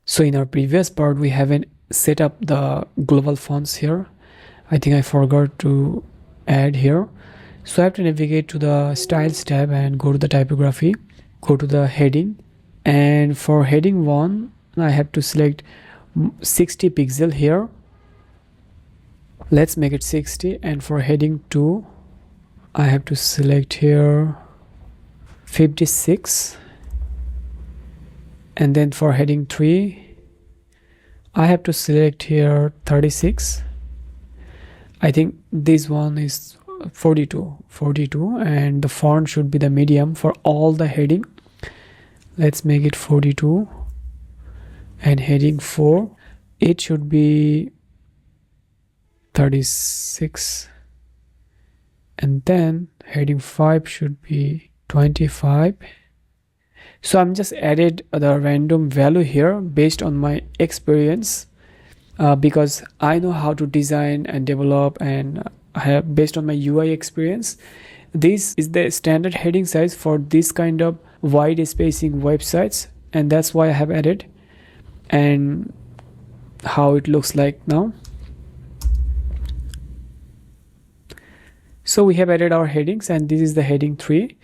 So in our previous part, we haven't set up the global fonts here. I think I forgot to add here. So I have to navigate to the styles tab and go to the typography, go to the heading, and for heading 1 I have to select 60 pixel here. Let's make it 60. And for heading 2 I have to select here 56. And then for heading 3 I have to select here 36. I think this one is 42, and the font should be the medium for all the heading. Let's make it 42. And heading 4, it should be 36. And then heading 5 should be 25. So I'm just added the random value here based on my experience, because I know how to design and develop, and I have based on my UI experience. This is the standard heading size for this kind of wide spacing websites, and that's why I have added, and how it looks like now. So we have added our headings, and this is the heading 3.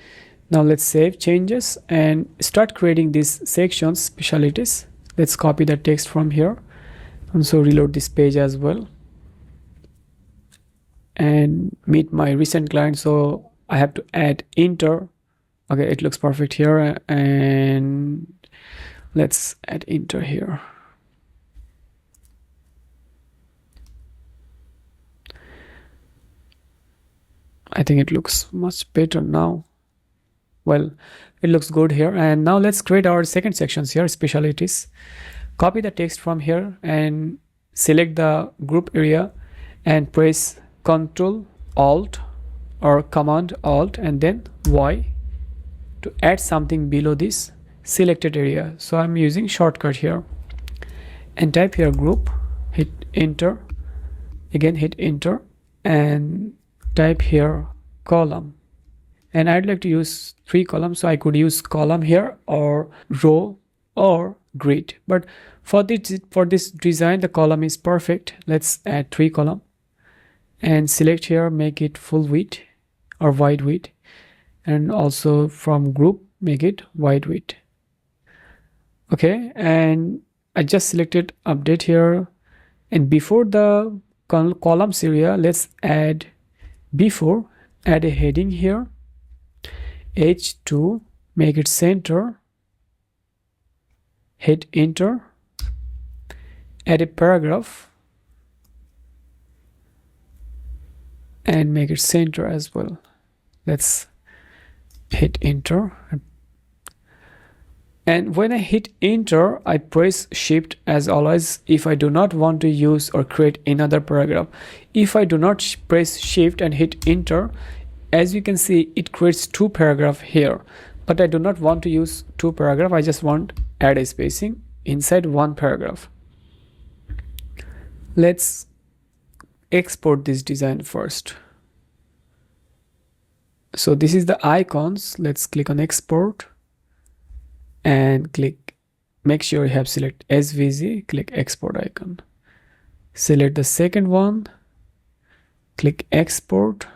Now let's save changes and start creating these sections, specialties. Let's copy the text from here, and so reload this page as well, and meet my recent client. So I have to add enter. Okay, it looks perfect here, and let's add enter here. I think it looks much better now. Well, it looks good here. And now let's create our second sections here, specialties. Copy the text from here and select the group area and press Ctrl Alt or Command Alt and then Y to add something below this selected area. So I'm using shortcut here, and type here group, hit enter, again hit enter, and type here column. And I'd like to use 3 columns, so I could use column here or row or grid, but for this design the column is perfect. Let's add 3 column and select here, make it full width or wide width, and also from group make it wide width. Okay, and I just selected update here, and before the columns area, let's add add a heading here, H2, make it center, hit enter, add a paragraph and make it center as well. Let's hit enter, and when I hit enter I press shift as always if I do not want to use or create another paragraph. If I do not press shift and hit enter, as you can see it creates 2 paragraphs here, but I do not want to use 2 paragraphs. I just want add a spacing inside 1 paragraph. Let's export this design first. So this is the icons. Let's click on export and click, make sure you have select SVG, click export icon, select the second one, click export,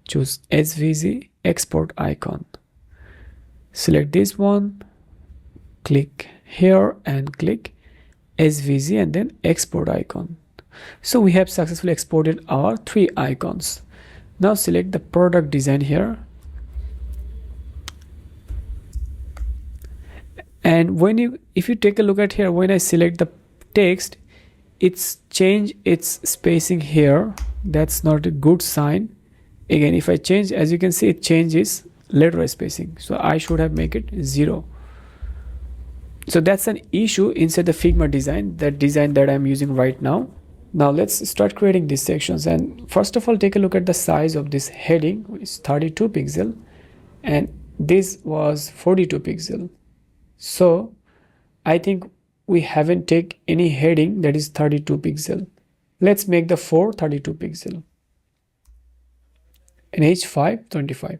choose SVG, export icon, select this one, click here and click SVG and then export icon. So we have successfully exported our 3 icons. Now select the product design here, and if you take a look at here, when I select the text, it's changed its spacing here. That's not a good sign. Again, if I change, as you can see, it changes letter spacing, so I should have make it 0. So that's an issue inside the Figma design, that design that I'm using right now. Now let's start creating these sections, and first of all take a look at the size of this heading, which is 32 pixel and this was 42 pixel. So I think we haven't taken any heading that is 32 pixel. Let's make the 4 32 pixel and H5 25,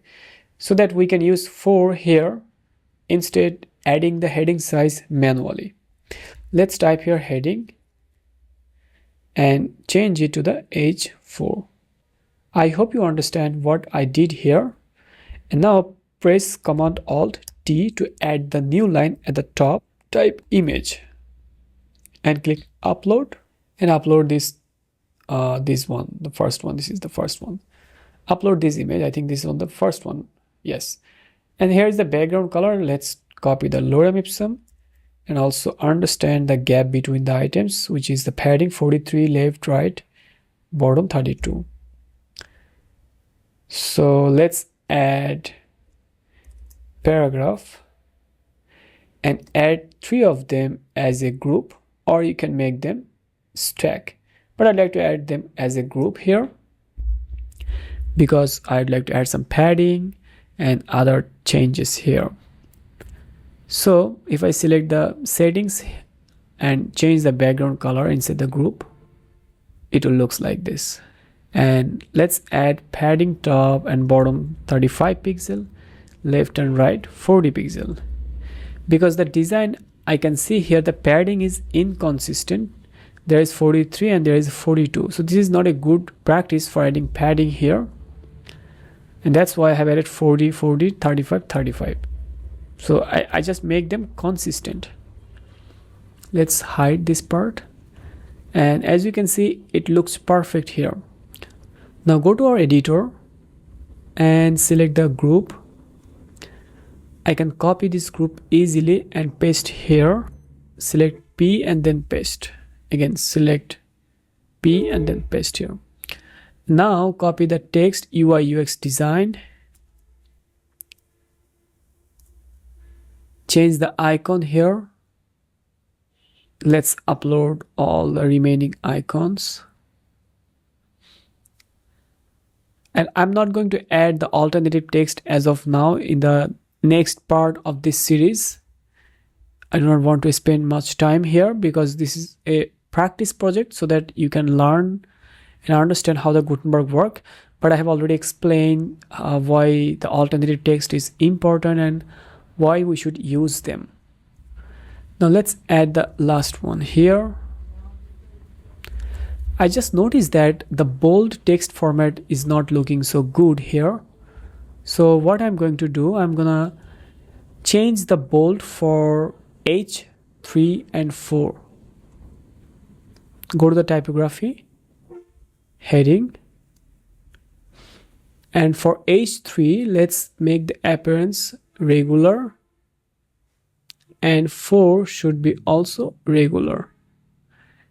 so that we can use 4 here instead adding the heading size manually. Let's type here heading and change it to the H4. I hope you understand what I did here. And now press Command Alt T to add the new line at the top. Type image and click upload and upload this one, the first one. This is the first one. Upload this image. I think this is on the first one. Yes. And here's the background color. Let's copy the lorem ipsum and also understand the gap between the items, which is the padding 43, left, right, bottom 32. So let's add paragraph and add 3 of them as a group, or you can make them stack, but I'd like to add them as a group here because I'd like to add some padding and other changes here. So if I select the settings and change the background color inside the group, it will look like this. And let's add padding top and bottom 35 pixel, left and right 40 pixel. Because the design, I can see here the padding is inconsistent. There is 43 and there is 42. So this is not a good practice for adding padding here. And that's why I have added 40, 40, 35, 35. So I just make them consistent. Let's hide this part. And as you can see, it looks perfect here. Now go to our editor and select the group. I can copy this group easily and paste here. Select P and then paste. Again, select P and then paste here. Now copy the text UI UX design. Change the icon here. Let's upload all the remaining icons. And I'm not going to add the alternative text as of now in the next part of this series. I do not want to spend much time here because this is a practice project so that you can learn and understand how the Gutenberg work. But I have already explained why the alternative text is important and why we should use them. Now let's add the last one here. I just noticed that the bold text format is not looking so good here. So what I'm going to do, I'm gonna change the bold for H3 and 4. Go to the typography, heading, and for H3, let's make the appearance regular, and 4 should be also regular.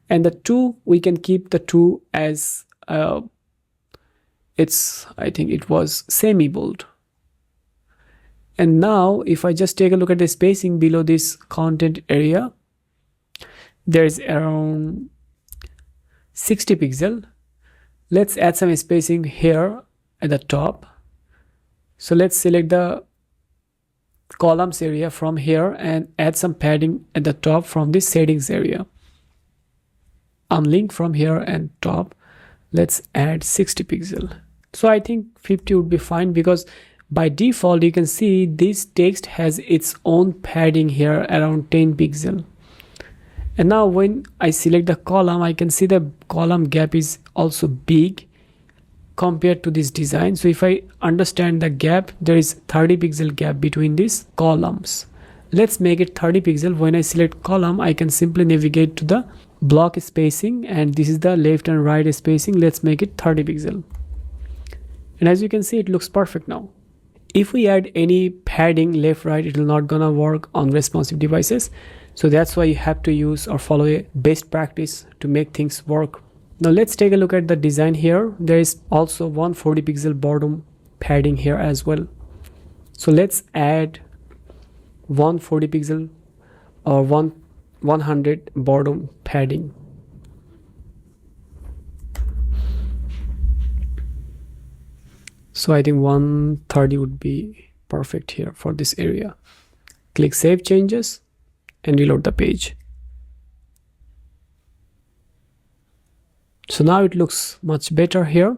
And the 2, we can keep the 2 as I think it was semi-bold. And now if I just take a look at the spacing below this content area, there is around 60 pixel. Let's add some spacing here at the top. So let's select the columns area from here and add some padding at the top from this settings area. Unlink from here and top. Let's add 60 pixel. So I think 50 would be fine because by default you can see this text has its own padding here around 10 pixel. And now when I select the column, I can see the column gap is also big compared to this design. So if I understand the gap, there is 30 pixel gap between these columns. Let's make it 30 pixel. When I select column, I can simply navigate to the block spacing, and this is the left and right spacing. Let's make it 30 pixel. And as you can see, it looks perfect now. If we add any padding left right, it will not gonna work on responsive devices. So that's why you have to use or follow a best practice to make things work. Now let's take a look at the design here. There is also 140 pixel bottom padding here as well. So let's add 140 pixel or 100 bottom padding. So I think 130 would be perfect here for this area. Click Save Changes and reload the page. So now it looks much better here.